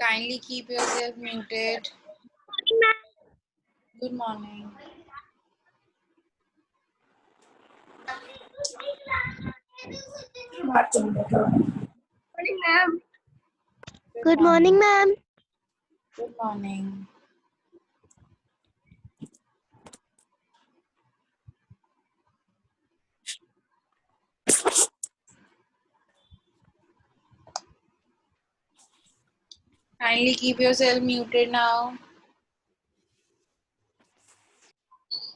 Kindly keep yourself muted. Good morning. Morning, ma'am. Good Good morning, morning. ma'am. Good morning. Kindly keep yourself muted now.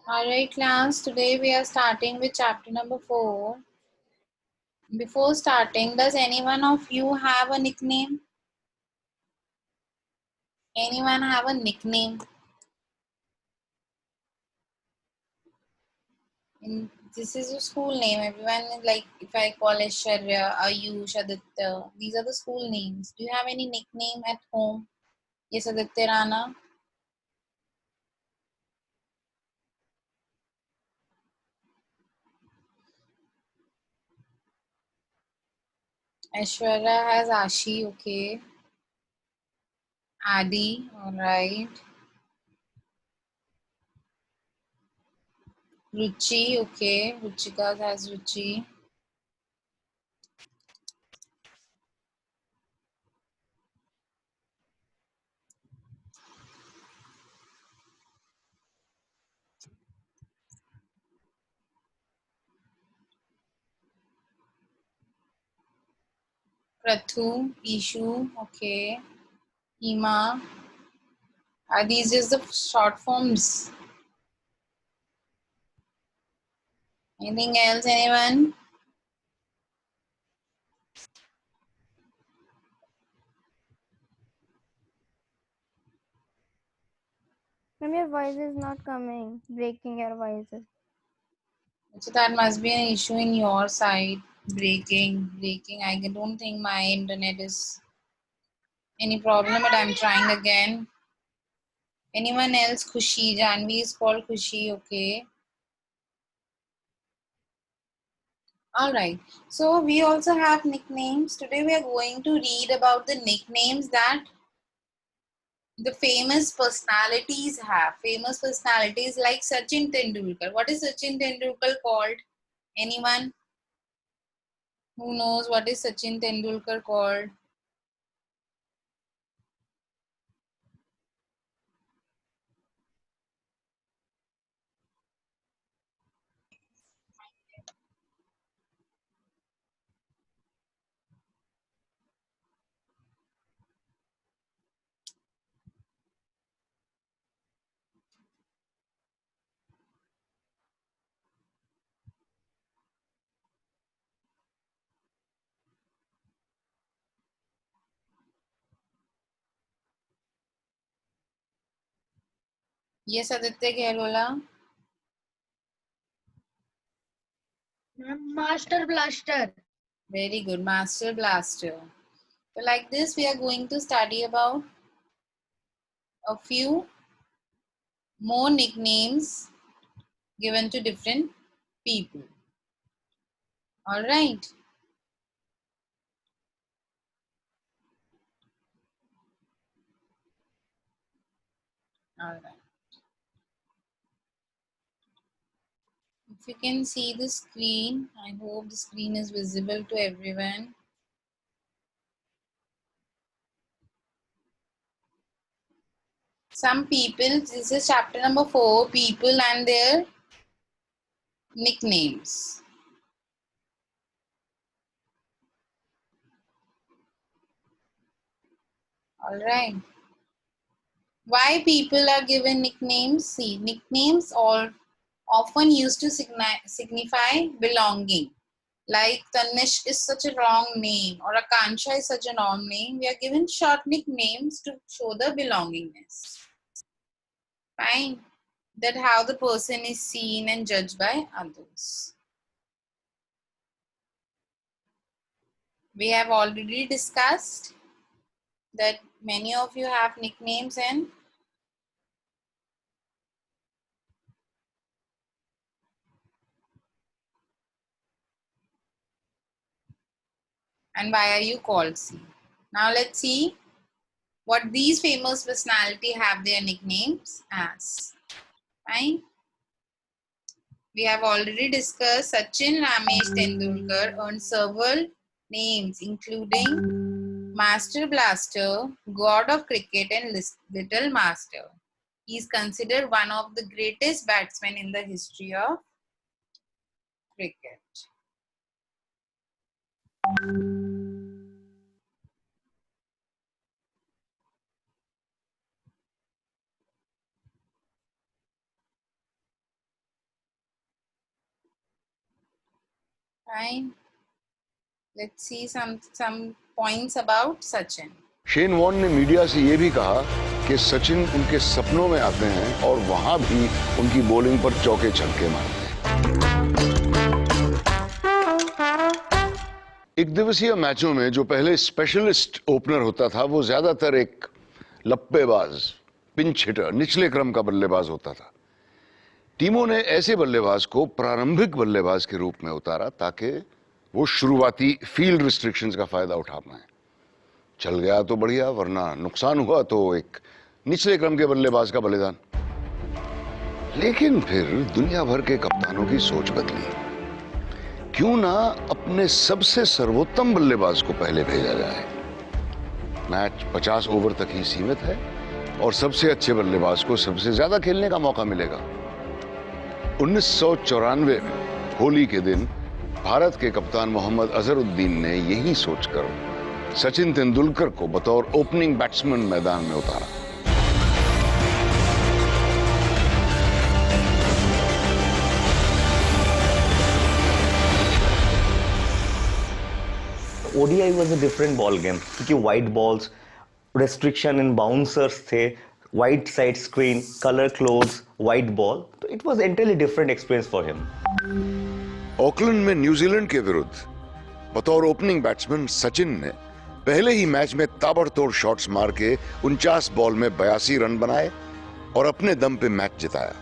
Alright, class. Today we are starting with chapter number 4. Before starting, does anyone of you have a nickname? Anyone have a nickname? This is your school name. Everyone, like if I call Aishwarya, Ayush, Aditya, these are the school names. Do you have any nickname at home? Yes, Aditya Rana. Aishwarya has Ashi, okay. Adi, alright. Ruchi, okay. Ruchika has Ruchi. Prathu, Ishu, okay. Hima. Are these just the short forms? Anything else, anyone? Ma'am, your voice is not coming. Breaking your voices. So that must be an issue in your side. Breaking. I don't think my internet is any problem, but I'm trying again. Anyone else? Khushi. Janvi is called Khushi, okay. Alright. So we also have nicknames. Today we are going to read about the nicknames that the famous personalities have. Famous personalities like Sachin Tendulkar. What is Sachin Tendulkar called? Anyone who knows what is Sachin Tendulkar called? Yes, Aditya Gehlola. Master Blaster. Very good, Master Blaster. So like this, we are going to study about a few more nicknames given to different people. All right. All right. If you can see the screen, I hope the screen is visible to everyone. Some people, this is chapter number 4, people and their nicknames. All right. Why people are given nicknames? See, nicknames are often used to signify belonging. Like Tanish is such a wrong name or Akansha is such a wrong name. We are given short nicknames to show the belongingness. Fine. That how the person is seen and judged by others. We have already discussed that many of you have nicknames and why are you called? See. Now let's see what these famous personality have their nicknames as. Fine. We have already discussed Sachin Ramesh Tendulkar earned several names including Master Blaster, God of Cricket and Little Master. He is considered one of the greatest batsmen in the history of cricket. Fine. Let's see some points about Sachin. Shane Warne ने media से ये भी कहा कि सचिन उनके सपनों में आते हैं और वहां भी उनकी बॉलिंग पर चौके छक्के मारते हैं। एक दिवसीय मैचों में जो पहले स्पेशलिस्ट ओपनर होता था वो ज्यादातर एक लप्पेबाज, पिंच हिटर, निचले क्रम का बल्लेबाज होता था। टीमों ने ऐसे बल्लेबाज को प्रारंभिक बल्लेबाज के रूप में उतारा ताकि वो शुरुआती फील्ड रिस्ट्रिक्शंस का फायदा उठा पाए। चल गया तो बढ़िया, वरना नुकसान हुआ तो एक निचले क्रम के बल्लेबाज का बलिदान। लेकिन फिर दुनिया भर के कप्तानों की सोच बदली। क्यों ना अपने सबसे सर्वोत्तम बल्लेबाज को पहले भेजा जाए। मैच 50 ओवर तक ही सीमित है और सबसे अच्छे बल्लेबाज को सबसे ज्यादा खेलने का मौका मिलेगा। 1994 में होली के दिन भारत के कप्तान मोहम्मद अजहरुद्दीन ने यही सोचकर सचिन तेंदुलकर को बतौर ओपनिंग बैट्समैन मैदान में उतारा। ODI was a different ball game क्योंकि white balls, restriction in bouncers थे, white side screen, color clothes, white ball, तो it was entirely different experience for him. Auckland में न्यूजीलैंड के विरुद्ध बतौर ओपनिंग बैट्समैन सचिन ने पहले ही मैच में ताबड़तोड़ शॉट्स मार के 49 बॉल में 82 रन बनाए और अपने दम पे मैच जिताया।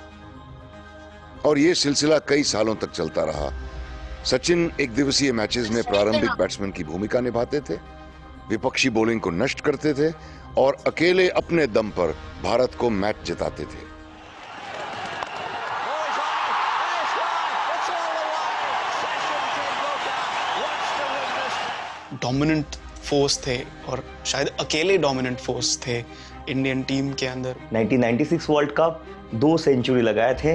और ये सिलसिला कई सालों तक चलता रहा। सचिन एक दिवसीय मैचेस में प्रारंभिक बैट्समैन की भूमिका निभाते थे, विपक्षी बॉलिंग को नष्ट करते थे और अकेले अपने दम पर भारत को मैच जिताते थे। डोमिनेंट फोर्स थे और शायद अकेले डोमिनेंट फोर्स थे इंडियन टीम के अंदर। 1996 वर्ल्ड कप 2 सेंचुरी लगाए थे,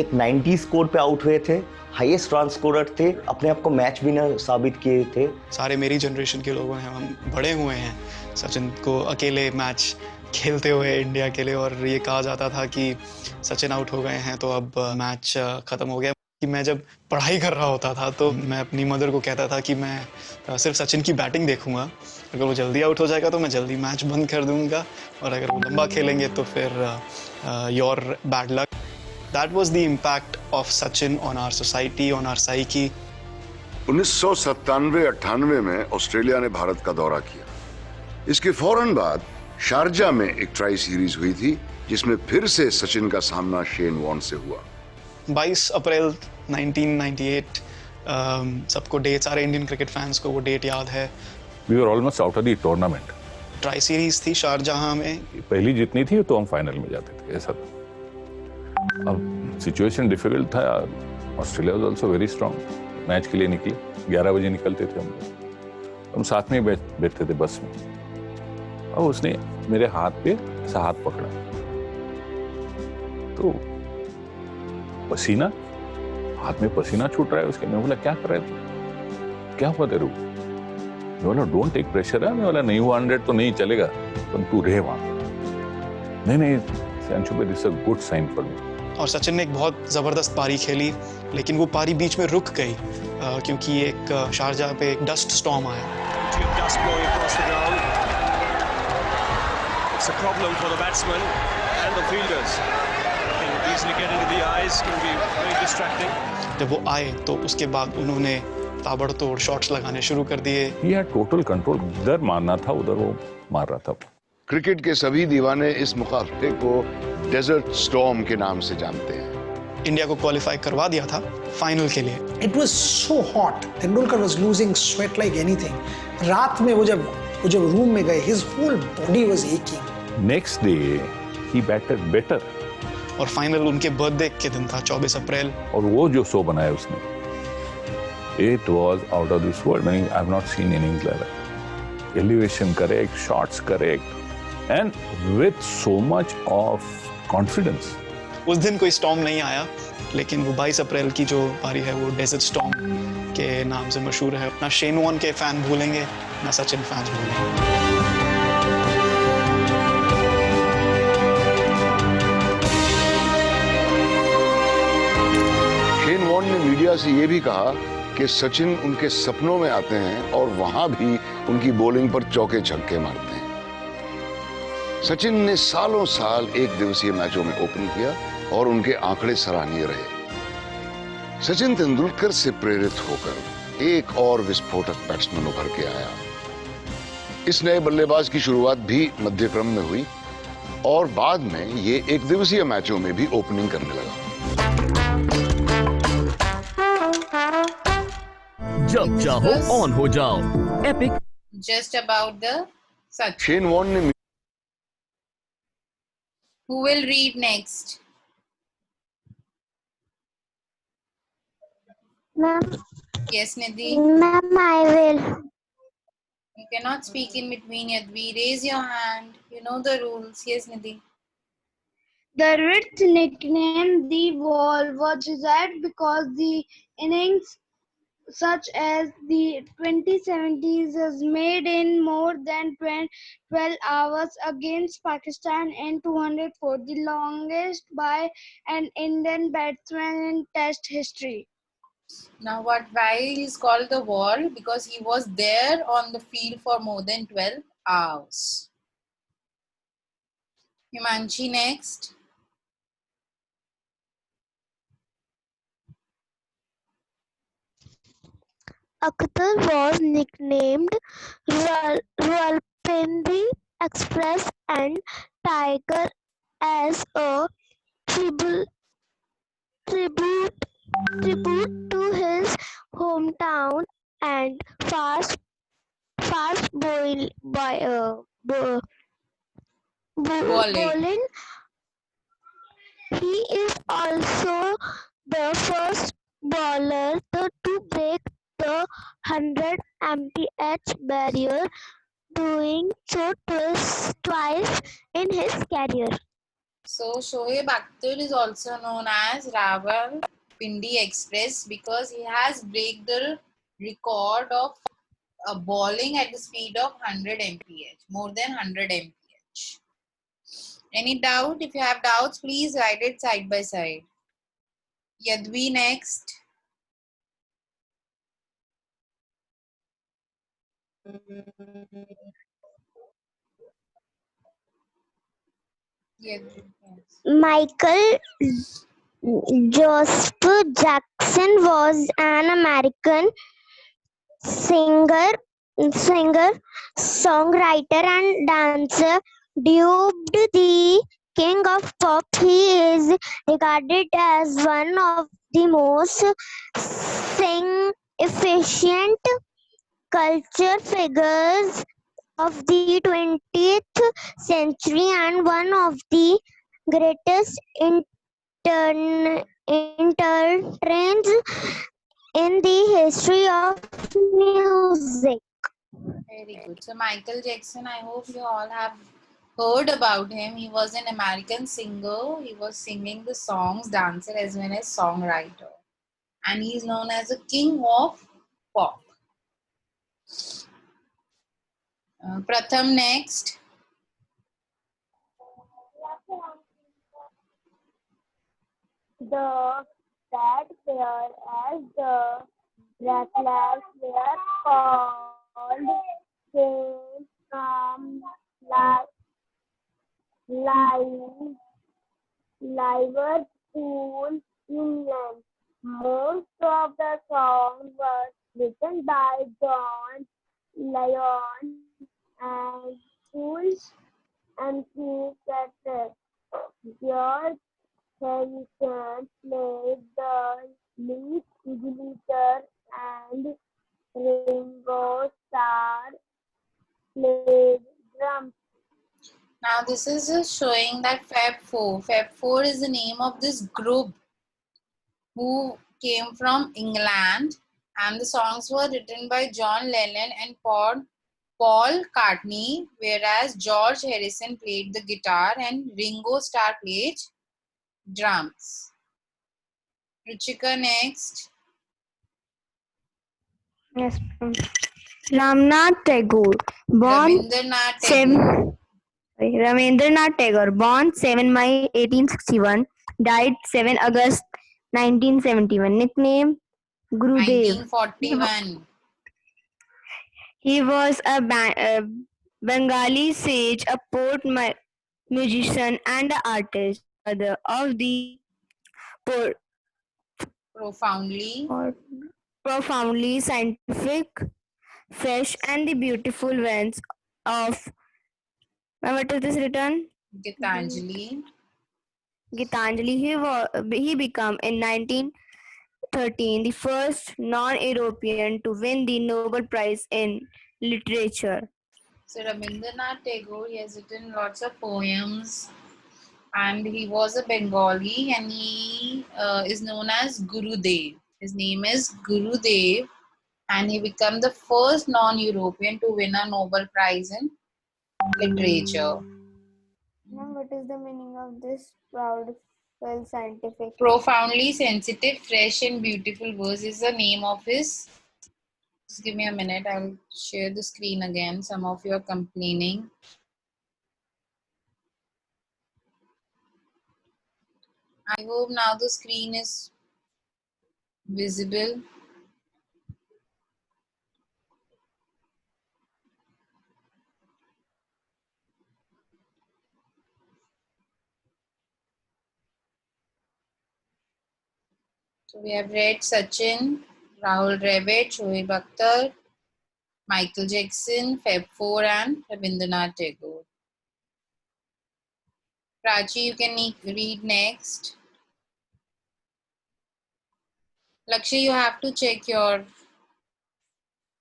एक 90 स्कोर पे आउट हुए थे, हाईएस्ट रन स्कोरर थे, अपने आप को मैच विनर साबित किए थे। सारे मेरी जनरेशन के लोग हैं, हम बड़े हुए हैं सचिन को अकेले मैच खेलते हुए इंडिया के लिए, और ये कहा जाता था कि सचिन आउट हो गए हैं तो अब मैच खत्म हो गया। कि मैं जब पढ़ाई कर रहा होता था तो मैं अपनी मदर को कहता था कि मैं सिर्फ सचिन की बैटिंग देखूंगा, अगर वो जल्दी आउट हो जाएगा तो मैं जल्दी मैच बंद कर दूंगा, और अगर वो लंबा खेलेंगे तो फिर your bad luck. That was the impact of Sachin on our society, on our psyche. 1997-98 में ऑस्ट्रेलिया ने भारत का दौरा किया। इसके फौरन बाद शारजा में एक ट्राई सीरीज हुई थी जिसमें फिर से सचिन का सामना शेन वॉर्न से हुआ। 22 अप्रैल 1998, सबको डेट, सारे इंडियन क्रिकेट फैंस को वो डेट याद है। We were almost out of the tournament. Tri series थी शारजहां में। पहली जीतनी थी तो हम फाइनल में जाते थे, ऐसा था। अब सिचुएशन डिफिकल्ट था। Australia was also very strong. Match के लिए निकले, 11 बजे निकलते थे हम साथ में बैठते थे बस में, और उसने मेरे हाथ पे ऐसा हाथ पकड़ा तो पसीना, हाथ में पसीना छूट रहा है उसके। मैं बोला क्या कर रहे थे, क्या हुआ तेरे को? मैं बोला डोंट टेक प्रेशर है। मैं बोला नहीं हुआ 100 तो नहीं चलेगा, तुम तू रहे वहां। नहीं सेंचु पे this a good sign for me. और सचिन ने एक बहुत जबरदस्त पारी खेली, लेकिन वो पारी बीच में रुक गई क्योंकि एक शारजाह पे एक डस्ट स्टॉर्म आया। It's a problem for the batsmen and the fielders. Easily get into the eyes, can be very distracting. जब वो आए तो उसके बाद उन्होंने ताबड़तोड़ शॉट्स लगाने शुरू कर दिए। He had total control, इधर मारना था उधर वो मार रहा था। क्रिकेट के सभी दीवाने इस मुकाबले को डेजर्ट स्टॉर्म के नाम से जानते हैं। इंडिया को क्वालिफाई करवा दिया था फाइनल के लिए। It was so hot. Tendulkar was losing sweat like anything. रात में वो जब वो जब रूम में गए, his whole body was aching. Next day, he batted better. और फाइनल उनके बर्थडे के दिन था 24 अप्रैल। और वो जो शो बनाया उसने, it was out of this world. I mean, I've not seen innings like that. Elevation correct, shots correct, and with so much of confidence. उस दिन कोई स्टॉर्म नहीं आया, लेकिन वो 22 अप्रैल की जो पारी है वो डेजर्ट स्टॉर्म के नाम से मशहूर है। ना शेन वॉर्न के फैन भूलेंगे, ना सचिन फैंस भूलेंगे। शेन वॉर्न ने मीडिया से ये भी कहा कि सचिन उनके सपनों में आते हैं और वहां भी उनकी बॉलिंग पर चौके छक्के मारते हैं। सचिन ने सालों साल एक दिवसीय मैचों में ओपन किया और उनके आंकड़े सराहनीय रहे। सचिन तेंदुलकर से प्रेरित होकर एक और विस्फोटक बैट्समैन उभर के आया। इस नए बल्लेबाज की शुरुआत भी मध्य क्रम में हुई और बाद में ये एक दिवसीय मैचों में भी ओपनिंग करने लगा। जब चाहो ऑन हो जाओ, epic. Just about the Sachin. Shane Warne ने Who will read next? Ma'am, Yes, Nidhi. ma'am, I will. You cannot speak in between, Yadvi. Raise your hand. You know the rules. Yes, Nidhi. The Ritz nickname the Wall was desired because the innings such as the 2070s was made in more than 12 hours against Pakistan in 204, the longest by an Indian batsman in Test history. Now, why he's called the Wall? Because he was there on the field for more than 12 hours. Himanshi next. Akhtar was nicknamed Rawalpindi Express and Tiger as a tribute to his hometown and fast Bowling. bowling. He is also the first bowler to break the 100 mph barrier, doing so twice in his career. So, Shoaib Akhtar is also known as Rawalpindi Express because he has break the record of bowling at the speed of 100 mph, more than 100 mph. Any doubt? If you have doubts, please write it side by side. Yadvi next. Yadvi, yes. Michael Joseph Jackson was an American singer, songwriter, and dancer. Dubbed the King of Pop, he is regarded as one of the most efficient culture figures of the 20th century and one of the greatest entertainers in the history of music. Very good. So Michael Jackson, I hope you all have heard about him. He was an American singer. He was singing the songs, dancer as well as songwriter. And he is known as the king of pop. Pratham next. The sad player as the Dracula's were called came from Liverpool, England. Most of the songs were written by John Lyon and Keith Carter. George Harrison played the lead guitar and Ringo Starr played drums. Now this is just showing that Fab 4. Fab 4 is the name of this group who came from England, and the songs were written by John Lennon and Paul McCartney, whereas George Harrison played the guitar and Ringo Starr played drums. Ruchika, next. Yes. Ramnath Tagore, born Rabindranath Tagore. Ravindranath Tagore, born 7 May 1861, died 7 August 1971. Nickname Gurudev. 1941. He was a Bengali sage, a poet, musician, and an artist. Father of the Profoundly. profoundly scientific, fresh, and the beautiful ones of. What is this written? Gitanjali. Gitanjali. He became in 1913 the first non-European to win the Nobel Prize in Literature. So Rabindranath Tagore, he has written lots of poems, and he was a Bengali, and he is known as Gurudev. His name is Gurudev, and he became the first non-European to win a Nobel Prize in Literature. Ma'am, what is the meaning of this proud, well scientific? Profoundly sensitive, fresh, and beautiful verse is the name of his. Just give me a minute, I'll share the screen again. Some of you are complaining. I hope now the screen is visible. So we have read Sachin, Rahul Dravid, Shoaib Akhtar, Michael Jackson, Fab 4, and Rabindranath Tagore. Prachi, you can read next. Lakshya, you have to check your.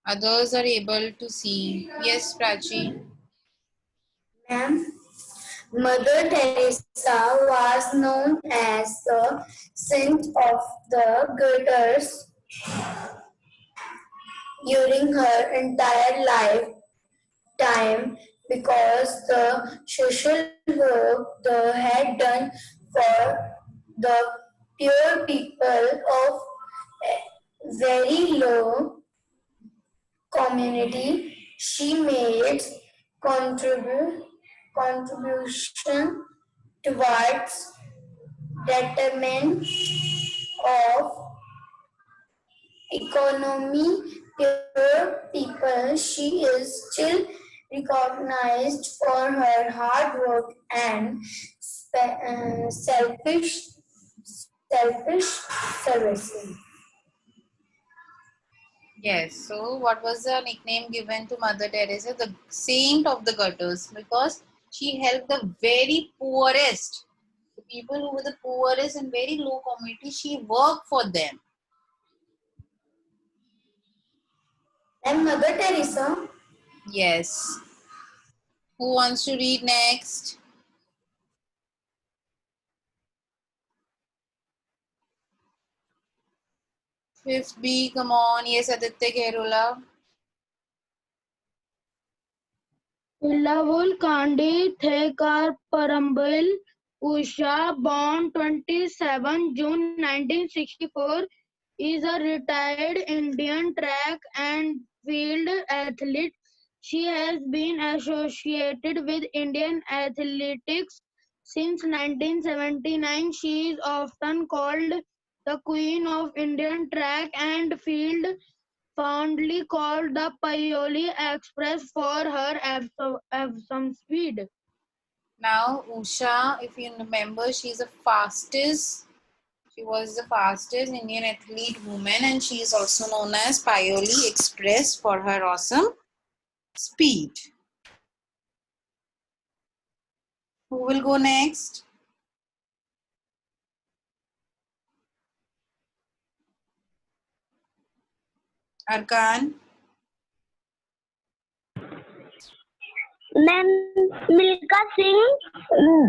Others are able to see. Yes, Prachi. Ma'am, Mother Teresa was known as the saint of the gutters during her entire lifetime because the social work they had done for the poor people of a very low community. She made contribution towards betterment of economy poor people. She is still recognized for her hard work and selfish services. Yes, so what was the nickname given to Mother Teresa? The saint of the gutters, because she helped the very poorest, the people who were the poorest and very low community, she worked for them. And Mother Teresa? Yes. Who wants to read next? Fifth B, come on. Yes, Aditya Kherola. Illavul Kandi Thekar Parambil Usha, born 27 June 1964, is a retired Indian track and field athlete. She has been associated with Indian athletics since 1979. She is often called the Queen of Indian track and field, fondly called the Paioli Express for her awesome speed. Now, Usha, if you remember, she's the fastest. She was the fastest Indian athlete woman, and she is also known as Paioli Express for her awesome speed. Who will go next? Arkan. Milka Singh,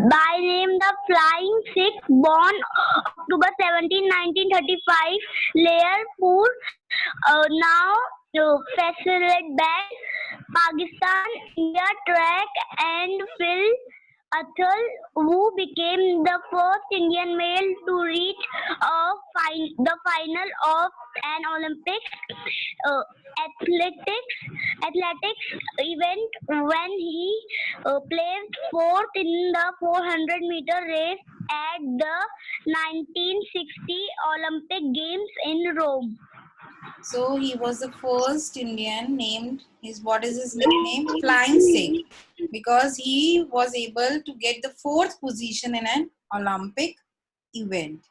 by name the Flying Sikh, born October 17, 1935, Layarpur, now Faisalabad, Pakistan, India. Track and field Athal, who became the first Indian male to reach the final of an Olympic uh, athletics event when he placed fourth in the 400-meter race at the 1960 Olympic Games in Rome. So he was the first Indian named what is his nickname? Flying Sikh, because he was able to get the 4th position in an Olympic event.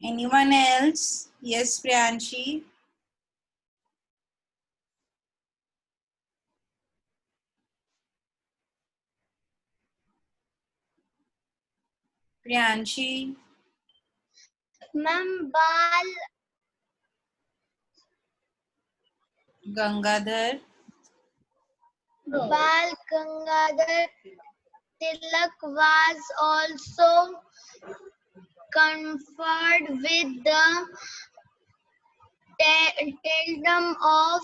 Anyone else? Yes, Priyanshi. Priyanshi. Ma'am, Bal Gangadhar. Gangadhar Tilak was also conferred with the title of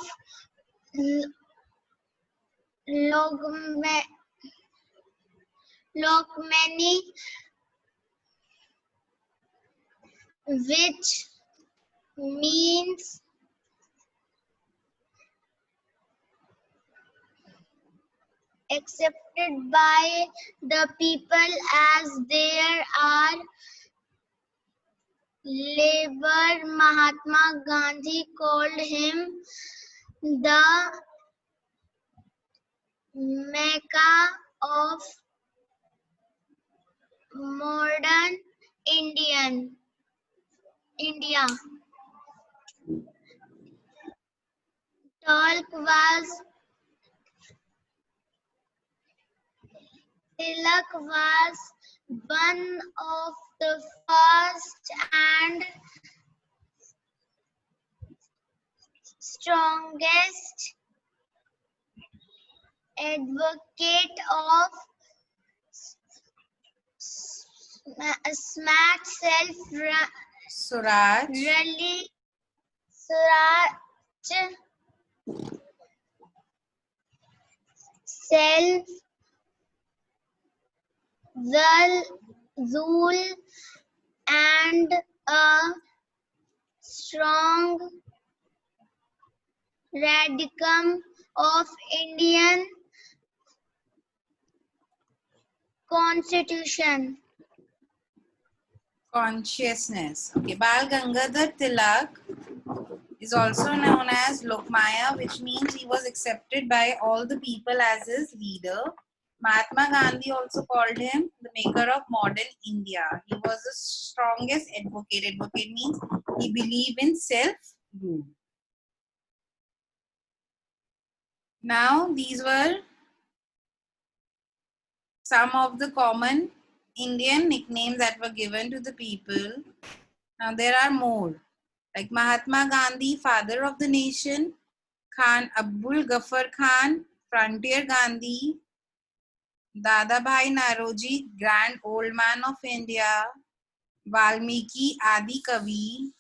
Lokmani, which means accepted by the people, as there are labor. Mahatma Gandhi called him the Mecca of modern India. Tilak was one of the first and strongest advocate of smart Suraj. Zul and a strong radicum of Indian Constitution. Consciousness. Okay, Bal Gangadhar Tilak is also known as Lokmaya, which means he was accepted by all the people as his leader. Mahatma Gandhi also called him the maker of modern India. He was the strongest advocate. Advocate means he believed in self-rule. Now, these were some of the common Indian nicknames that were given to the people. Now, there are more. Like Mahatma Gandhi, father of the nation; Khan Abdul Ghaffar Khan, frontier Gandhi; Dadabhai Naoroji, grand old man of India; Valmiki, Adi Kavi;